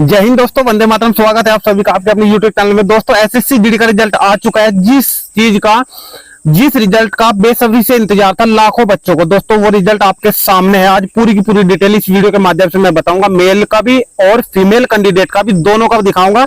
जय हिंद दोस्तों, वंदे मातरम। स्वागत है आप सभी का आपके अपने यूट्यूब चैनल में। दोस्तों एसएससी जीडी का रिजल्ट आ चुका है। जिस रिजल्ट का बेसब्री से इंतजार था लाखों बच्चों को, दोस्तों वो रिजल्ट आपके सामने है। आज पूरी की पूरी डिटेल इस वीडियो के माध्यम से मैं बताऊंगा। मेल का भी और फीमेल कैंडिडेट का भी, दोनों का दिखाऊंगा,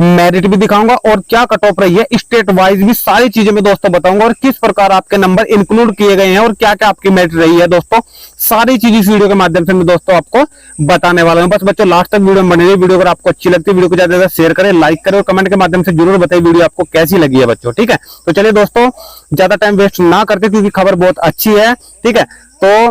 मेरिट भी दिखाऊंगा और क्या कट ऑफ रही है स्टेट वाइज भी, सारी चीजें मैं दोस्तों बताऊंगा और किस प्रकार आपके नंबर इंक्लूड किए गए हैं और क्या क्या आपकी मेरिट रही है। दोस्तों सारी चीज इस वीडियो के माध्यम से मैं दोस्तों आपको बताने वाला हूं। बस बच्चों लास्ट तक वीडियो में बने रहिए। वीडियो अगर आपको अच्छी लगती है वीडियो को ज्यादा से ज्यादा शेयर करें, लाइक करें और कमेंट के माध्यम से जरूर बताइए वीडियो आपको कैसी लगी है बच्चों। ठीक है, तो चलिए दोस्तों ज्यादा टाइम वेस्ट ना करते क्योंकि खबर बहुत अच्छी है। ठीक है, तो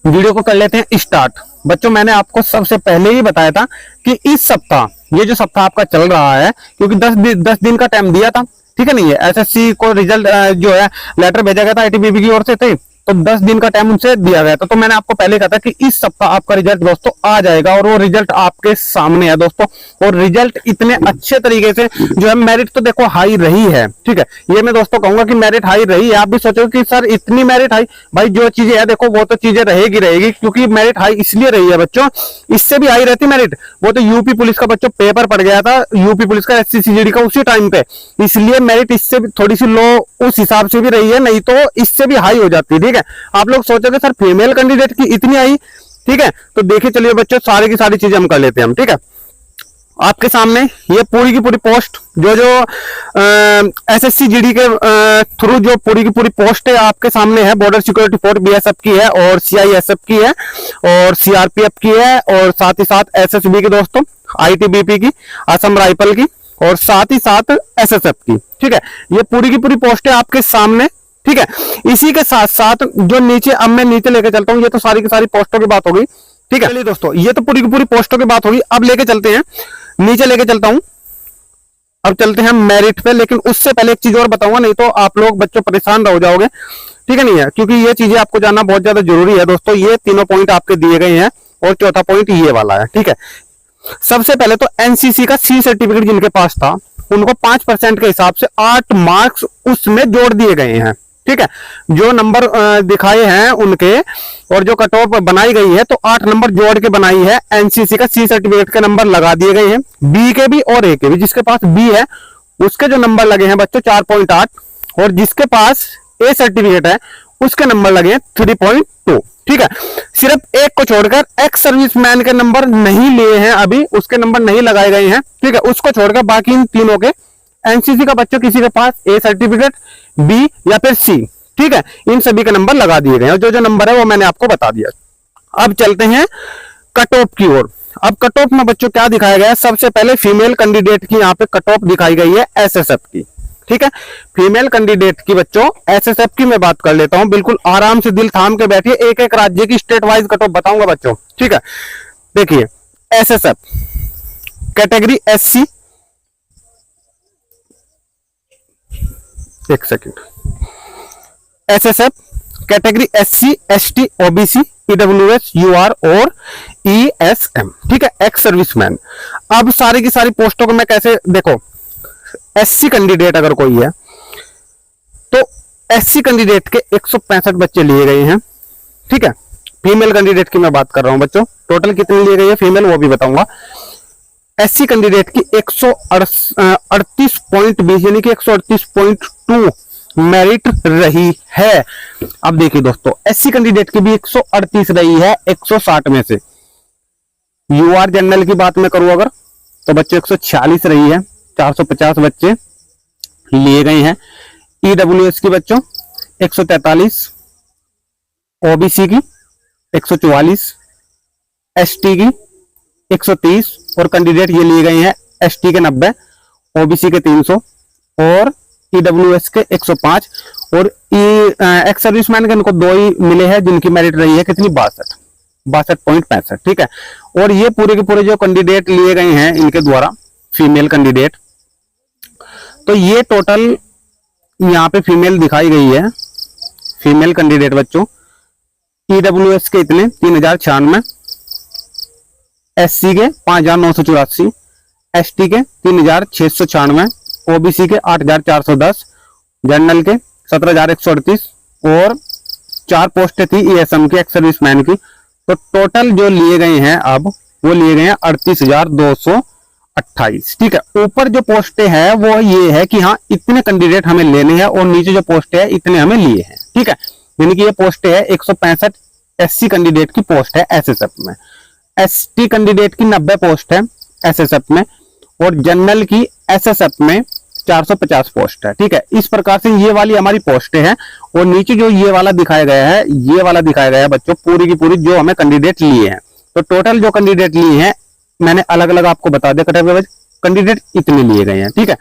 वीडियो को कर लेते हैं स्टार्ट। बच्चों मैंने आपको सबसे पहले ही बताया था कि इस सप्ताह, ये जो सप्ताह आपका चल रहा है, क्योंकि 10 दिन का टाइम दिया था, ठीक है नहीं है, एसएससी को रिजल्ट जो है लेटर भेजा गया था आईटीबीपी की ओर से थे, तो 10 दिन का टाइम उनसे दिया गया था। तो मैंने आपको पहले कहा था कि इस सप्ताह आपका रिजल्ट दोस्तों आ जाएगा और वो रिजल्ट आपके सामने है दोस्तों। और रिजल्ट इतने अच्छे तरीके से जो है, मेरिट तो देखो हाई रही है। ठीक है, ये मैं दोस्तों कहूंगा कि मेरिट हाई रही है। आप भी सोचो कि सर इतनी मेरिट हाई, भाई जो चीजें है देखो वो तो चीजें रहेगी, क्योंकि मेरिट हाई इसलिए रही है बच्चों, इससे भी हाई रहती मेरिट। वो तो यूपी पुलिस का बच्चों पेपर पड़ गया था, यूपी पुलिस का एससीसीजीडी का उसी टाइम पे, इसलिए मेरिट इससे भी थोड़ी सी लो उस हिसाब से भी रही है, नहीं तो इससे भी हाई हो जाती। ठीक है, आप लोग सोचोगे सर फीमेल कैंडिडेट की इतनी आई। ठीक है, तो देखिए चलिए बच्चों सारी की सारी चीजें हम कर लेते हैं हम। ठीक है, आपके सामने ये पूरी की पूरी पोस्ट जो एसएससी जीडी के थ्रू जो पूरी की पूरी पोस्ट है आपके सामने है। बॉर्डर सिक्योरिटी फोर्स बीएसएफ की है और सीआईएसएफ की है और सीआरपीएफ की है और साथ ही साथ एसएसबी की दोस्तों, आईटीबीपी की, असम राइफल की और साथ ही साथ एसएसएफ की। ठीक है, ये पूरी की पूरी पोस्ट है आपके सामने। ठीक है, इसी के साथ साथ जो नीचे, अब मैं नीचे लेके चलता हूं, ये तो सारी की सारी पोस्टों की बात हो गई। ठीक है, चलिए दोस्तों ये तो पूरी की पूरी पोस्टों की बात होगी। अब लेके चलते हैं, नीचे लेके चलता हूं। अब चलते हैं मेरिट पे, लेकिन उससे पहले एक चीज और बताऊंगा, नहीं तो आप लोग बच्चों परेशान हो जाओगे। ठीक है नहीं है, क्योंकि ये चीजें आपको जानना बहुत ज्यादा जरूरी है दोस्तों। ये तीनों पॉइंट आपके दिए गए हैं और चौथा पॉइंट ये वाला है। ठीक है, सबसे पहले तो एनसीसी का सी सर्टिफिकेट जिनके पास था उनको 5% के हिसाब से 8 मार्क्स उसमें जोड़ दिए गए हैं। ठीक है, जो नंबर दिखाए हैं उनके और जो कट ऑफ बनाई गई है, तो 8 नंबर जोड़ के बनाई है। एनसीसी का सी सर्टिफिकेट के नंबर लगा दिए गए हैं, बी के भी और ए के भी। जिसके पास बी है उसके जो नंबर लगे हैं बच्चों 4.8 और जिसके पास ए सर्टिफिकेट है उसके नंबर लगे हैं 3.2। ठीक है, सिर्फ एक को छोड़कर एक्स सर्विसमैन के नंबर नहीं लिए हैं अभी, उसके नंबर नहीं लगाए गए हैं। ठीक है, उसको छोड़कर बाकी इन तीनों के, एनसीसी का बच्चों किसी के पास ए सर्टिफिकेट, बी या फिर सी, ठीक है, इन सभी के नंबर लगा दिए गए हैं। जो जो नंबर है वो मैंने आपको बता दिया। अब चलते हैं कट ऑफ की ओर। अब कट ऑफ में बच्चों क्या दिखाया गया है, सबसे पहले फीमेल कैंडिडेट की यहाँ पे कट ऑफ दिखाई गई है एसएसएफ की। ठीक है, फीमेल कैंडिडेट की बच्चों एसएसएफ की मैं बात कर लेता हूं। बिल्कुल आराम से दिल थाम के बैठिए, एक एक राज्य की स्टेट वाइज कट ऑफ बताऊंगा बच्चों। ठीक है, देखिए एसएसएफ कैटेगरी एससी, एक second, SSF category SC, ST, OBC, EWS, UR और ईएसएम। ठीक है, एक्स सर्विसमैन। अब सारी की सारी पोस्टों को मैं कैसे, देखो एससी कैंडिडेट अगर कोई है तो एससी कैंडिडेट के 165 बच्चे लिए गए हैं। ठीक है, फीमेल कैंडिडेट की मैं बात कर रहा हूं बच्चों, टोटल कितने लिए गए हैं फीमेल वो भी बताऊंगा। एससी कैंडिडेट की 138.20 यानी कि 138.2 मेरिट रही है। अब देखिए दोस्तों, एससी कैंडिडेट की भी 138 रही है 160 में से। यूआर जनरल की बात मैं करूं अगर, तो बच्चों 146 रही है, 450 बच्चे लिए गए हैं। ईडब्ल्यूएस की बच्चों 143, ओबीसी की 144, एसटी की 130 और कैंडिडेट ये लिए गए हैं एसटी के 90, ओबीसी के 300 और ईडब्ल्यूएस के 105 और एक्स सर्विसमैन के इनको 2 ही मिले हैं जिनकी मेरिट रही है कितनी, 62.65। ठीक है, और ये पूरे के पूरे जो कैंडिडेट लिए गए हैं इनके द्वारा फीमेल कैंडिडेट, तो ये टोटल यहाँ पे फीमेल दिखाई गई है। फीमेल कैंडिडेट बच्चों ईडब्ल्यूएस के इतने 3096, एससी के 5984, एसटी के 3696, ओबीसी के 8410, जनरल के 17138 और 4 पोस्टें थी ईएसएम की, एक्स सर्विसमैन की। तो टोटल जो लिए गए हैं अब वो लिए गए हैं 38,228। ठीक है, ऊपर जो पोस्टें हैं वो ये है कि हाँ इतने कैंडिडेट हमें लेने हैं, और नीचे जो पोस्टें है इतने हमें लिए हैं। ठीक है, यानी कि ये पोस्टें है 165 SC कैंडिडेट की पोस्ट है SSF में, ST कैंडिडेट की 90 पोस्ट है SSF में, और जनरल की SSF में 450 पोस्ट है। ठीक है, इस प्रकार से ये वाली हमारी पोस्टें हैं, और नीचे जो ये वाला दिखाया गया है, ये वाला दिखाया गया है बच्चों पूरी की पूरी जो हमें कैंडिडेट लिए हैं। तो टोटल जो कैंडिडेट लिए हैं मैंने अलग अलग आपको बता दिया कैटेगरी कैंडिडेट इतने लिए गए हैं। ठीक है,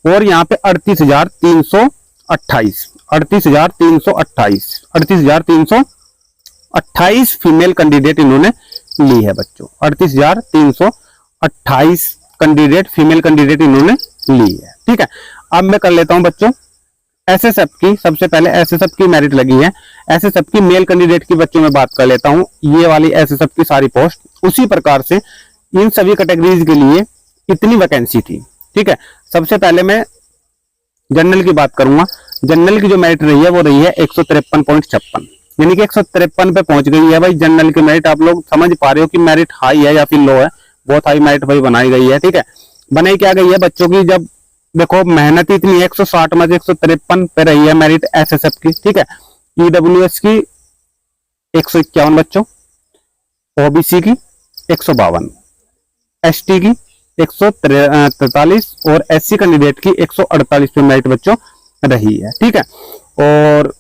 और यहाँ पे 38,328 फीमेल कैंडिडेट इन्होंने ली है बच्चों। 38,328 कैंडिडेट फीमेल कैंडिडेट इन्होंने ली है। ठीक है, अब मैं कर लेता हूं बच्चों SSF की। सबसे पहले SSF की मेरिट लगी है, SSF की मेल कैंडिडेट की बच्चों में बात कर लेता हूं। ये वाली SSF की सारी पोस्ट, उसी प्रकार से इन सभी कैटेगरीज के लिए इतनी वैकेंसी थी। ठीक है, सबसे पहले मैं जनरल की बात करूंगा। जनरल की जो मेरिट रही है वो रही है 153.56, यानी कि 153 पे पहुंच गई है भाई जनरल की मेरिट। आप लोग समझ पा रहे हो कि मेरिट हाई है या फिर लो है, बहुत हाई मेरिट भाई बनाई गई है। ठीक है, बनाई क्या गई है बच्चों की, जब देखो मेहनत इतनी है, 160 में से 153 पे रही है मेरिट SSF की। ठीक है, EWS की 151 बच्चों, OBC की 152, ST की 143 और SC कैंडिडेट की 148 पे मेरिट बच्चों रही है। ठीक है, और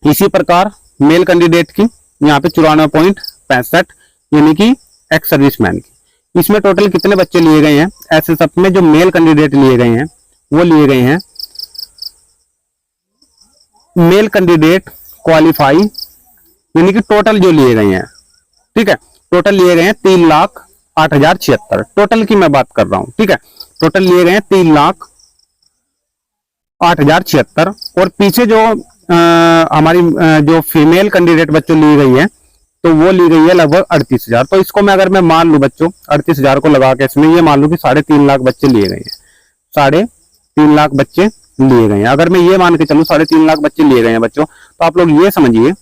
इसी प्रकार मेल कैंडिडेट की यहाँ पे 94.65, यानी कि एक्स सर्विसमैन की। इसमें टोटल कितने बच्चे लिए गए हैं SSF में, जो मेल कैंडिडेट लिए गए हैं वो लिए गए हैं मेल कैंडिडेट क्वालिफाई, यानी कि टोटल जो लिए गए हैं। ठीक है, टोटल लिए गए हैं 3,08,076 टोटल की मैं बात कर रहा हूं। ठीक है, टोटल लिए गए हैं 3,08,076, और पीछे जो हमारी जो फीमेल कैंडिडेट बच्चों ली गई है तो वो ली गई है लगभग 38,000। तो इसको मैं अगर मैं मान लू बच्चों 38,000 को लगा के इसमें ये मान लू कि 3.5 लाख बच्चे लिए गए हैं, 3.5 लाख बच्चे लिए गए हैं। अगर मैं ये मान के चलूं 3.5 लाख बच्चे लिए गए हैं बच्चों, तो आप लोग ये समझिए,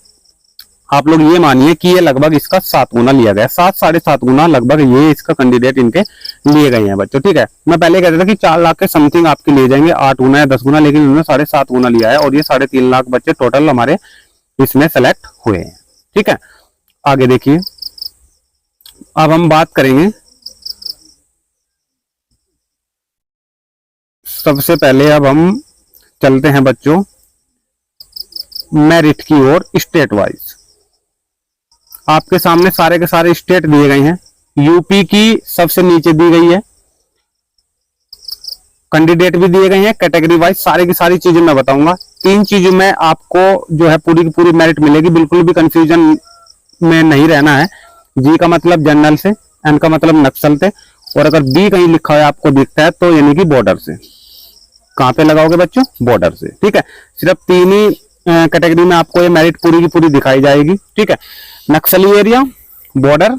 आप लोग ये मानिए कि ये लगभग इसका 7 गुना लिया गया, 7-7.5 गुना लगभग ये इसका कैंडिडेट इनके लिए गए हैं बच्चों। ठीक है, मैं पहले कहता था कि 4 लाख के समथिंग आपके लिए जाएंगे, 8 गुना या 10 गुना, लेकिन इन्होंने 7.5 गुना लिया है, और ये 3.5 लाख बच्चे टोटल हमारे इसमें सेलेक्ट हुए हैं। ठीक है, आगे देखिए, अब हम बात करेंगे सबसे पहले, अब हम चलते हैं बच्चों मेरिट की ओर स्टेट वाइज। आपके सामने सारे के सारे स्टेट दिए गए हैं। यूपी की सबसे नीचे दी गई है, कैंडिडेट भी दिए गए हैं, कैटेगरी वाइज सारी की सारी चीजें मैं बताऊंगा। 3 चीजों में आपको जो है पूरी की पूरी मेरिट मिलेगी, बिल्कुल भी कंफ्यूजन में नहीं रहना है। जी का मतलब जनरल से, एन का मतलब नक्सल से, और अगर बी कहीं लिखा है आपको दिखता है तो यानी कि बॉर्डर से। कहां पे लगाओगे बच्चों? बॉर्डर से। ठीक है, सिर्फ 3 ही कैटेगरी में आपको ये मेरिट पूरी की पूरी दिखाई जाएगी। ठीक है, नक्सली एरिया, बॉर्डर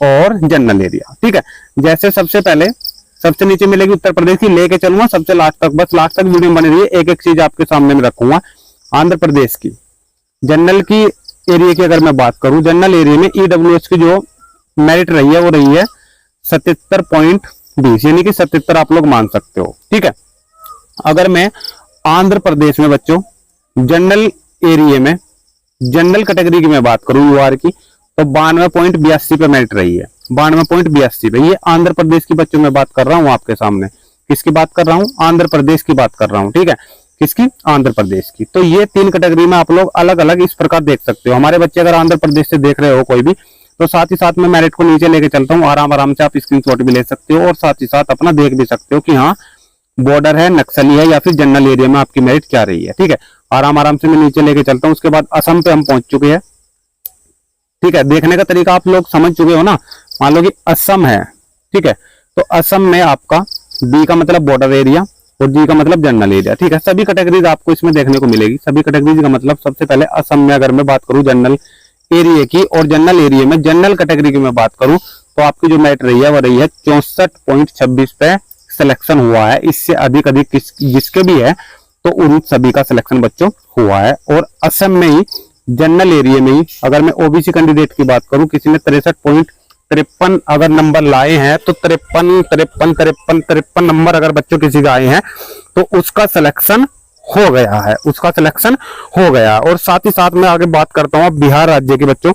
और जनरल एरिया। ठीक है, जैसे सबसे पहले सबसे नीचे मिलेगी उत्तर प्रदेश की, लेके चलूंगा सबसे लास्ट तक, बस लास्ट तक वीडियो बनी रही है, एक एक चीज आपके सामने में रखूंगा। आंध्र प्रदेश की जनरल की एरिया की अगर मैं बात करूं, जनरल एरिया में EWS की जो मेरिट रही है वो रही है 77.20, यानी कि 77 आप लोग मान सकते हो। ठीक है, अगर मैं आंध्र प्रदेश में बच्चों जनरल एरिया में जनरल कैटेगरी की मैं बात करूं यूआर की, तो 92.82 पे मेरिट रही है, 92.82 पे। ये आंध्र प्रदेश की बच्चों में बात कर रहा हूं आपके सामने। किसकी बात कर रहा हूं? आंध्र प्रदेश की बात कर रहा हूं। ठीक है, किसकी? आंध्र प्रदेश की। तो ये 3 कैटेगरी में आप लोग अलग अलग इस प्रकार देख सकते हो। हमारे बच्चे अगर आंध्र प्रदेश से देख रहे हो कोई भी, तो साथ ही साथ में मेरिट को नीचे लेके चलता हूँ, आराम से आप स्क्रीनशॉट भी ले सकते हो, और साथ ही साथ अपना देख भी सकते हो कि हाँ बॉर्डर है, नक्सली है, या फिर जनरल एरिया में आपकी मेरिट क्या रही है। ठीक है, आराम से मैं नीचे लेके चलता हूँ। उसके बाद असम पे हम पहुंच चुके हैं। ठीक है, देखने का तरीका आप लोग समझ चुके हो ना। मान लो कि असम है, ठीक है, तो असम में आपका बी का मतलब बॉर्डर एरिया और जी का मतलब जनरल एरिया। ठीक है, सभी कैटेगरीज आपको इसमें देखने को मिलेगी। सभी कैटेगरीज का मतलब, सबसे पहले असम में अगर मैं बात करूं जनरल एरिया की, और जनरल एरिया में जनरल कैटेगरी की मैं बात करूं, तो आपकी जो मेरिट रही है वो रही है 64.26 पे सिलेक्शन हुआ है। इससे अधिक जिसके भी है तो उन सभी का सिलेक्शन बच्चों हुआ है। और असम में ही जनरल एरिया में ही अगर मैं ओबीसी कैंडिडेट की बात करूं, किसी ने 53 अगर नंबर लाए हैं तो 53 नंबर अगर बच्चों किसी का आए हैं तो उसका सिलेक्शन हो गया है, उसका सिलेक्शन हो गया। और साथ ही साथ मैं आगे बात करता हूँ बिहार राज्य के बच्चों।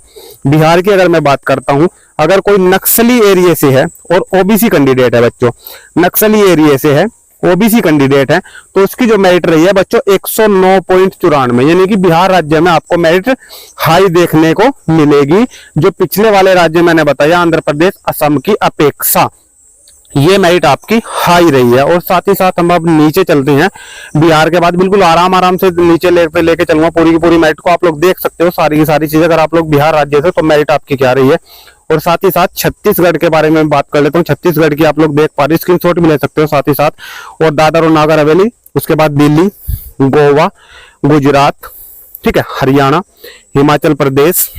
बिहार की अगर मैं बात करता हूँ, अगर कोई नक्सली एरिया से है और ओबीसी कैंडिडेट है बच्चों, नक्सली एरिया से है, ओबीसी कैंडिडेट है, तो उसकी जो मेरिट रही है बच्चों 109.94, यानी कि बिहार राज्य में आपको मेरिट हाई देखने को मिलेगी, जो पिछले वाले राज्य मैंने बताया आंध्र प्रदेश, असम की अपेक्षा ये मेरिट आपकी हाई रही है। और साथ ही साथ हम अब नीचे चलते हैं, बिहार के बाद बिल्कुल आराम से नीचे लेके चलूंगा, पूरी की पूरी मेरिट को आप लोग देख सकते हो, सारी की सारी चीजें। अगर आप लोग बिहार राज्य से तो मेरिट आपकी क्या रही है। और साथ ही साथ छत्तीसगढ़ के बारे में बात कर लेता हूँ। छत्तीसगढ़ की आप लोग देख पा रहे, स्क्रीनशॉट भी ले सकते हो साथ ही साथ। और दादर और नागर हवेली, उसके बाद दिल्ली, गोवा, गुजरात, ठीक है, हरियाणा, हिमाचल प्रदेश,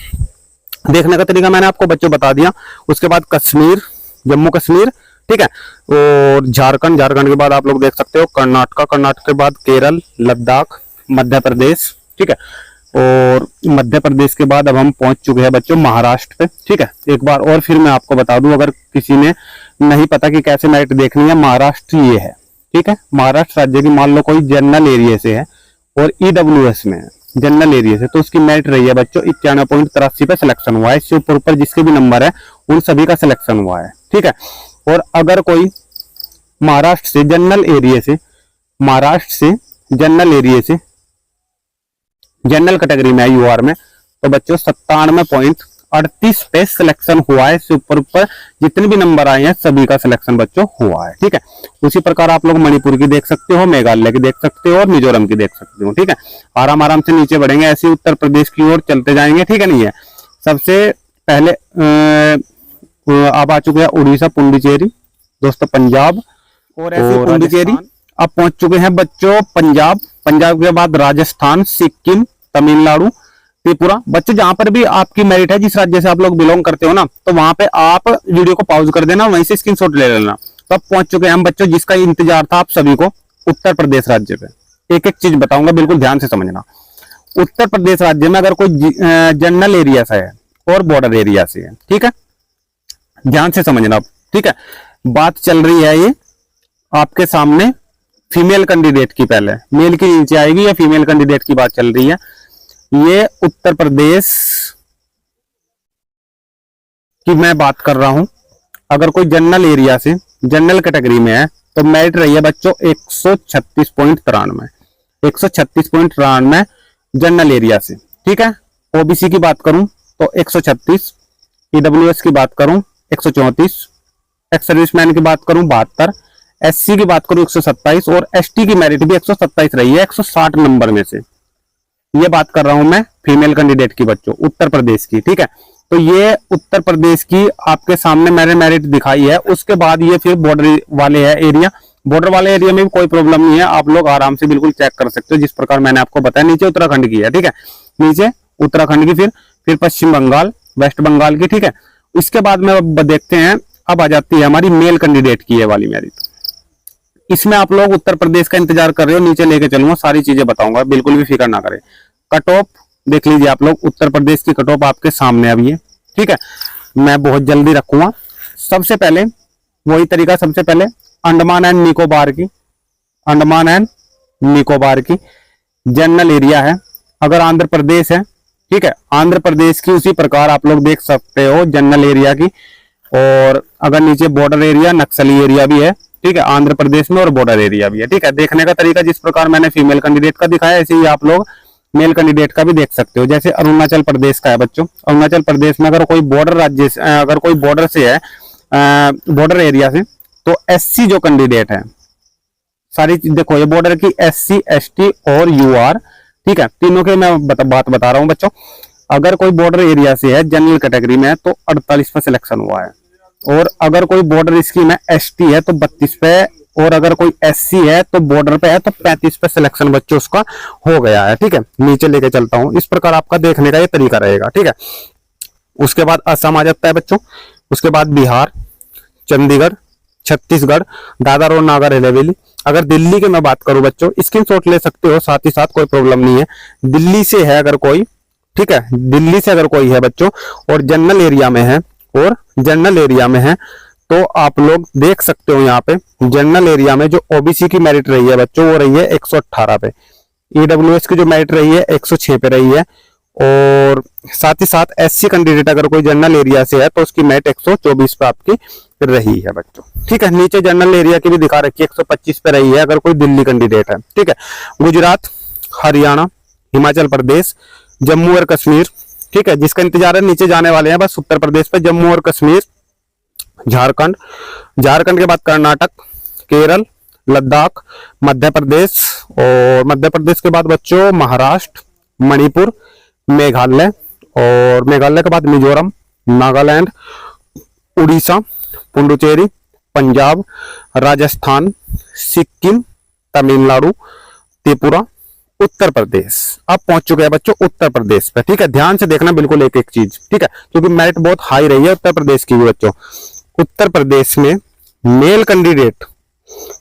देखने का तरीका मैंने आपको बच्चों बता दिया। उसके बाद कश्मीर, जम्मू कश्मीर, ठीक है, और झारखंड, झारखंड के बाद आप लोग देख सकते हो कर्नाटका, कर्नाटक के बाद केरल, लद्दाख, मध्य प्रदेश, ठीक है, और मध्य प्रदेश के बाद अब हम पहुंच चुके हैं बच्चों महाराष्ट्र पे, ठीक है। एक बार और फिर मैं आपको बता दूं, अगर किसी ने नहीं पता कि कैसे मेरिट देखनी है, महाराष्ट्र ये है, ठीक है। महाराष्ट्र राज्य की मान लो कोई जनरल एरिया से है और ईडब्ल्यूएस में है, जनरल एरिया से, तो उसकी मेरिट रही है बच्चों 91.83 पे सिलेक्शन हुआ है। इससे ऊपर जिसके भी नंबर है उन सभी का सिलेक्शन हुआ है, ठीक है। और अगर कोई महाराष्ट्र से जनरल एरिया से, महाराष्ट्र से जनरल एरिया से जनरल कैटेगरी में है यूआर में, तो बच्चों 97.38 पे सिलेक्शन हुआ है। इससे ऊपर जितने भी नंबर आए हैं सभी का सिलेक्शन बच्चों हुआ है, ठीक है। उसी प्रकार आप लोग मणिपुर की देख सकते हो, मेघालय की देख सकते हो और मिजोरम की देख सकते हो, ठीक है। आराम से नीचे बढ़ेंगे, ऐसे उत्तर प्रदेश की ओर चलते जाएंगे, ठीक है। नहीं है सबसे पहले अब आ चुके हैं उड़ीसा, पुडुचेरी, दोस्तों पंजाब, और ऐसे पुडुचेरी अब पहुंच चुके हैं बच्चों पंजाब, पंजाब के बाद राजस्थान, सिक्किम, तमिलनाडु, त्रिपुरा। बच्चों जहां पर भी आपकी मेरिट है, जिस राज्य से आप लोग बिलोंग करते हो ना, तो वहां पे आप वीडियो को पॉज कर देना, वहीं से स्क्रीनशॉट ले लेना। तो अब पहुंच चुके हैं हम बच्चों जिसका इंतजार था आप सभी को, उत्तर प्रदेश राज्य पे। एक एक चीज बताऊंगा, बिल्कुल ध्यान से समझना। उत्तर प्रदेश राज्य में अगर कोई जनरल एरिया से है और बॉर्डर एरिया से है, ठीक है, ध्यान से समझना, ठीक है। बात चल रही है ये आपके सामने फीमेल कैंडिडेट की, पहले मेल की नीचे आएगी, या फीमेल कैंडिडेट की बात चल रही है। ये उत्तर प्रदेश की मैं बात कर रहा हूं। अगर कोई जनरल एरिया से जनरल कैटेगरी में है तो मेरिट रही है बच्चों 136.93, 136.93 जनरल एरिया से, ठीक है। ओबीसी की बात करूं तो 136, ईडब्ल्यूएस की बात करूं 134, एक्स सर्विसमैन की बात करूं 72, एससी की बात करूं 127, और एसटी की मेरिट भी 127 रही है 160 नंबर में से। ये बात कर रहा हूं मैं फीमेल कैंडिडेट की बच्चों, उत्तर प्रदेश की, ठीक है। तो ये उत्तर प्रदेश की आपके सामने मैंने मेरिट दिखाई है। उसके बाद ये फिर बॉर्डर वाले है एरिया, बॉर्डर वाले एरिया में भी कोई प्रॉब्लम नहीं है, आप लोग आराम से बिल्कुल चेक कर सकते हो, जिस प्रकार मैंने आपको बताया। नीचे उत्तराखंड की है, ठीक है, नीचे उत्तराखंड की, फिर पश्चिम बंगाल, वेस्ट बंगाल की, ठीक है। इसके बाद में अब देखते हैं, अब आ जाती है हमारी मेल कैंडिडेट की ये वाली मेरिट। इसमें आप लोग उत्तर प्रदेश का इंतजार कर रहे हो, नीचे लेके चलूंगा, सारी चीजें बताऊंगा, बिल्कुल भी फिक्र ना करें। कट ऑफ देख लीजिए आप लोग, उत्तर प्रदेश की कट ऑफ आपके सामने अभी है, ठीक है। मैं बहुत जल्दी रखूंगा। सबसे पहले वही तरीका, सबसे पहले अंडमान एंड निकोबार की, अंडमान एंड निकोबार की जनरल एरिया है। अगर आंध्र प्रदेश है, ठीक है, आंध्र प्रदेश की उसी प्रकार आप लोग देख सकते हो जनरल एरिया की। और अगर नीचे बॉर्डर एरिया, नक्सली एरिया भी है, ठीक है, आंध्र प्रदेश में, और बॉर्डर एरिया भी है, ठीक है। देखने का तरीका जिस प्रकार मैंने फीमेल कैंडिडेट का दिखाया, ऐसे ही आप लोग मेल कैंडिडेट का भी देख सकते हो। जैसे अरुणाचल प्रदेश का है बच्चों, अरुणाचल प्रदेश में अगर कोई बॉर्डर राज्य से, अगर कोई बॉर्डर से है, बॉर्डर एरिया से, तो एससी जो कैंडिडेट है, सारी चीज देखो, ये बॉर्डर की एससी, एसटी और यूआर, ठीक है, तीनों के मैं बात बता रहा हूं बच्चों। अगर कोई बॉर्डर एरिया से है, जनरल कैटेगरी में है, तो 48 पे सिलेक्शन हुआ है। और अगर कोई बॉर्डर स्कीम है, एसटी है, तो 32 पे, और अगर कोई एससी है तो बॉर्डर पे है तो 35 पे सिलेक्शन बच्चों उसका हो गया है, ठीक है। नीचे लेके चलता हूं, इस प्रकार आपका देखने का ये तरीका रहेगा, ठीक है। उसके बाद असम आ जाता है बच्चों, उसके बाद बिहार, चंडीगढ़, छत्तीसगढ़, दादर और नागर हवेली। अगर दिल्ली की मैं बात करूं बच्चों, स्क्रीनशॉट ले सकते हो, साथ ही साथ कोई प्रॉब्लम नहीं है। दिल्ली से है अगर कोई, ठीक है, दिल्ली से अगर कोई है बच्चों और जनरल एरिया में है और जनरल एरिया में है। तो आप लोग देख सकते हो यहाँ पे जनरल एरिया में जो ओबीसी की मेरिट रही है बच्चों वो रही है 118 पे, ईडब्ल्यूएस की जो मेरिट रही है 106 पे रही है, और साथ ही साथ एससी कैंडिडेट अगर कोई जनरल एरिया से है तो उसकी मेरिट 124 पे आपकी रही है बच्चों। ठीक है, नीचे जनरल एरिया की भी दिखा रखी है 125 पे रही है अगर कोई दिल्ली कैंडिडेट है। ठीक है, गुजरात, हरियाणा, हिमाचल प्रदेश, जम्मू और कश्मीर, ठीक है, जिसका इंतजार है नीचे जाने वाले हैं बस उत्तर प्रदेश पे, जम्मू और कश्मीर, झारखंड, झारखंड के बाद कर्नाटक, केरल, लद्दाख, मध्य प्रदेश, और मध्य प्रदेश के बाद बच्चों महाराष्ट्र, मणिपुर, मेघालय, और मेघालय के बाद मिजोरम, नागालैंड, उड़ीसा, पुडुचेरी, पंजाब, राजस्थान, सिक्किम, तमिलनाडु, त्रिपुरा, उत्तर प्रदेश। अब पहुंच चुके हैं बच्चों उत्तर प्रदेश पे। ठीक है, ध्यान से देखना बिल्कुल एक एक चीज। ठीक है, क्योंकि मेरिट बहुत हाई रही है उत्तर प्रदेश की भी बच्चों। उत्तर प्रदेश में मेल कैंडिडेट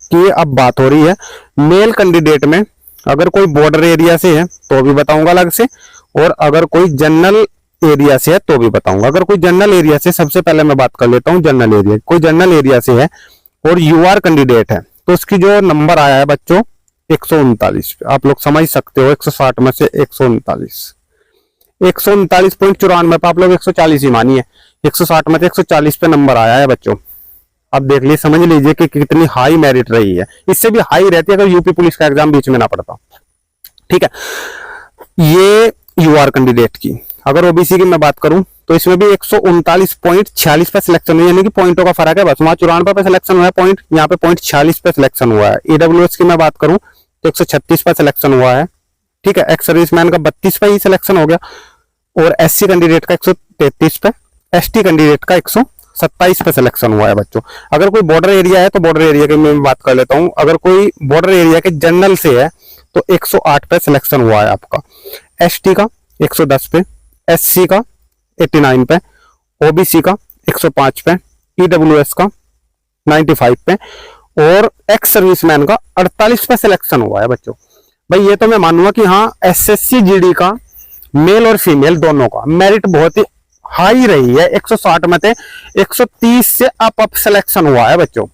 की अब बात हो रही है। मेल कैंडिडेट में अगर कोई बॉर्डर एरिया से है तो भी बताऊंगा अलग से, और अगर कोई जनरल एरिया से है तो भी बताऊंगा। अगर कोई जनरल एरिया से, सबसे पहले मैं बात कर लेता हूं जनरल एरिया। कोई जनरल एरिया से है और यूआर कैंडिडेट है तो उसकी जो नंबर आया है बच्चों 139 पे, आप लोग समझ सकते हो 160 में से 139.94 पे आप लोग 140 ही मानिए, 160 में से 140 पे नंबर आया है बच्चों। अब देख लीजिए, समझ लीजिए कि कितनी हाई मेरिट रही है। इससे भी हाई रहती है अगर यूपी पुलिस का एग्जाम बीच में ना पड़ता। ठीक है, ये यूआर कैंडिडेट की। अगर ओबीसी की मैं बात करूं तो इसमें भी 139.46 पे सिलेक्शन हुआ, यानी कि पॉइंटों का फर्क है बस। वहां 94 पे सिलेक्शन हुआ है पॉइंट, यहाँ पे 46 पे सिलेक्शन हुआ है। ईडब्ल्यूएस की मैं बात करूं तो 136 पे सिलेक्शन हुआ है। ठीक है, एक्स सर्विसमैन का 32 पे ही सिलेक्शन हो गया, और एससी कैंडिडेट का 133 पे, एसटी कैंडिडेट का 127 पे सिलेक्शन हुआ है बच्चों। अगर कोई बॉर्डर एरिया है तो बॉर्डर एरिया की मैं बात कर लेता हूं। अगर कोई बॉर्डर एरिया के जनरल से है तो 108 पे सिलेक्शन हुआ है आपका, एसटी का 110 पे, एससी का 89 पे, ओबीसी का 105 पे, ईडब्ल्यूएस का 95 पे, और एक्स सर्विसमैन का 48 पे सिलेक्शन हुआ है बच्चों। भाई ये तो मैं मानूंगा कि हाँ एसएससी जीडी का मेल और फीमेल दोनों का मेरिट बहुत ही हाई रही है। 160 में से 130 से अप सिलेक्शन हुआ है बच्चों।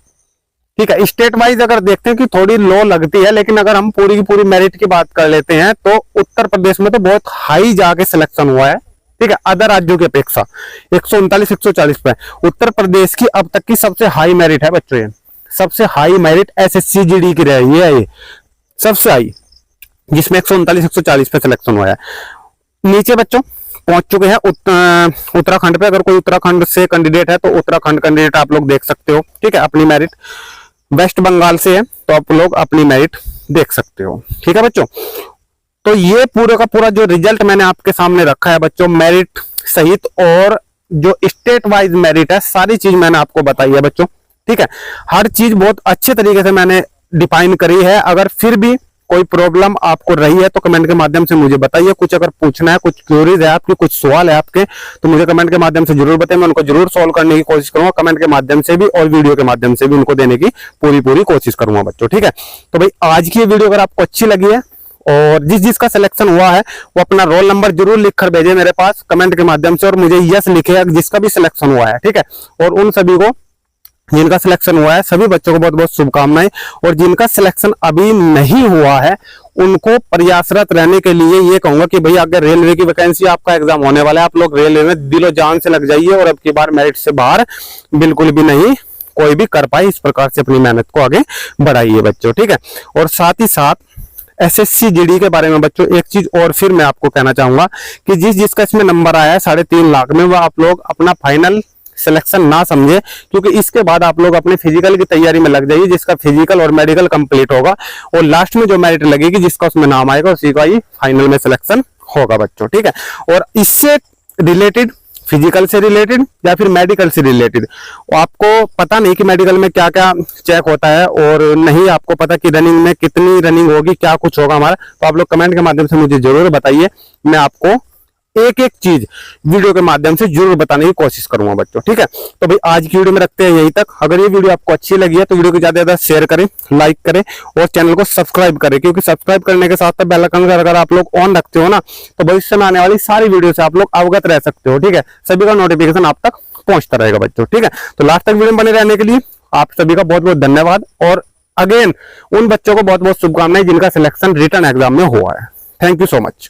ठीक है, स्टेट वाइज अगर देखते हैं कि थोड़ी लो लगती है, लेकिन अगर हम पूरी की पूरी मेरिट की बात कर लेते हैं तो उत्तर प्रदेश में तो बहुत हाई जाके सिलेक्शन हुआ है। ठीक है, अदर राज्यों की अपेक्षा 139 140 पे उत्तर प्रदेश की अब तक की सबसे हाई मेरिट है बच्चों। ये सबसे हाई मेरिट एसएससी जीडी की रही है, ये सबसे हाई, जिसमें 139 140 पे सिलेक्शन हुआ है। नीचे बच्चों पहुंच चुके हैं उत्तराखंड पे। अगर कोई उत्तराखंड से कैंडिडेट है तो उत्तराखंड कैंडिडेट आप लोग देख सकते हो। ठीक है, अपनी मेरिट। वेस्ट बंगाल से है तो आप लोग अपनी मेरिट देख सकते हो। ठीक है बच्चों, तो ये पूरा का पूरा जो रिजल्ट मैंने आपके सामने रखा है बच्चों, मेरिट सहित और जो स्टेट वाइज मेरिट है, सारी चीज मैंने आपको बताई है बच्चों। ठीक है, हर चीज बहुत अच्छे तरीके से मैंने डिफाइन करी है। अगर फिर भी कोई प्रॉब्लम आपको रही है तो कमेंट के माध्यम से मुझे बताइए। कुछ अगर पूछना है, कुछ क्वेरीज है आपकी, कुछ सवाल है आपके, तो मुझे कमेंट के माध्यम से जरूर बताइए। मैं उनको जरूर सॉल्व करने की कोशिश करूंगा, कमेंट के माध्यम से भी और वीडियो के माध्यम से भी उनको देने की पूरी कोशिश करूंगा बच्चों। ठीक है, तो भाई आज की वीडियो अगर आपको अच्छी लगी है और जिसका सिलेक्शन हुआ है वो अपना रोल नंबर जरूर लिख कर भेजे मेरे पास कमेंट के माध्यम से, और मुझे यस लिखे जिसका भी सिलेक्शन हुआ है। ठीक है, और उन सभी को जिनका सिलेक्शन हुआ है सभी बच्चों को बहुत बहुत शुभकामनाएं, और जिनका सिलेक्शन अभी नहीं हुआ है उनको प्रयासरत रहने के लिए ये कहूंगा कि भाई अगर रेलवे की वैकेंसी आपका एग्जाम होने वाला है, आप लोग रेलवे में दिलो जान से लग जाइए और अब की बार मेरिट से बाहर बिल्कुल भी नहीं कोई भी कर पाए। इस प्रकार से अपनी मेहनत को आगे बढ़ाइए बच्चों। ठीक है, और साथ ही साथ एसएससी जीडी के बारे में बच्चों एक चीज और फिर मैं आपको कहना चाहूंगा कि जिसका इसमें नंबर आया है 3.5 लाख में, वह आप लोग अपना फाइनल सिलेक्शन ना समझे, क्योंकि इसके बाद आप लोग अपने फिजिकल की तैयारी में लग जाइए, जिसका फिजिकल और मेडिकल कंप्लीट होगा और लास्ट में जो मेरिट लगेगी जिसका उसमें नाम आएगा उसी का ही फाइनल में सिलेक्शन होगा बच्चों। ठीक है, और इससे रिलेटेड, फिजिकल से रिलेटेड या फिर मेडिकल से रिलेटेड, आपको पता नहीं कि मेडिकल में क्या क्या चेक होता है और नहीं आपको पता कि रनिंग में कितनी रनिंग होगी, क्या कुछ होगा हमारा, तो आप लोग कमेंट के माध्यम से मुझे जरूर बताइए। मैं आपको एक एक चीज वीडियो के माध्यम से जरूर बताने की कोशिश करूंगा बच्चों। ठीक है, तो भाई आज की वीडियो में रखते हैं यहीं तक। अगर ये वीडियो आपको अच्छी लगी है तो वीडियो को ज्यादा से ज्यादा शेयर करें, लाइक करें और चैनल को सब्सक्राइब करें, क्योंकि सब्सक्राइब करने के साथ साथ बेल आइकन अगर आप लोग ऑन रखते हो ना तो भविष्य में आने वाली सारी वीडियो से आप लोग अवगत रह सकते हो। ठीक है, सभी का नोटिफिकेशन आप तक पहुंचता रहेगा बच्चों। ठीक है, तो लास्ट तक वीडियो में बने रहने के लिए आप सभी का बहुत बहुत धन्यवाद। और अगेन उन बच्चों को बहुत बहुत शुभकामनाएं जिनका सिलेक्शन रिटन एग्जाम में हुआ है। Thank you so much.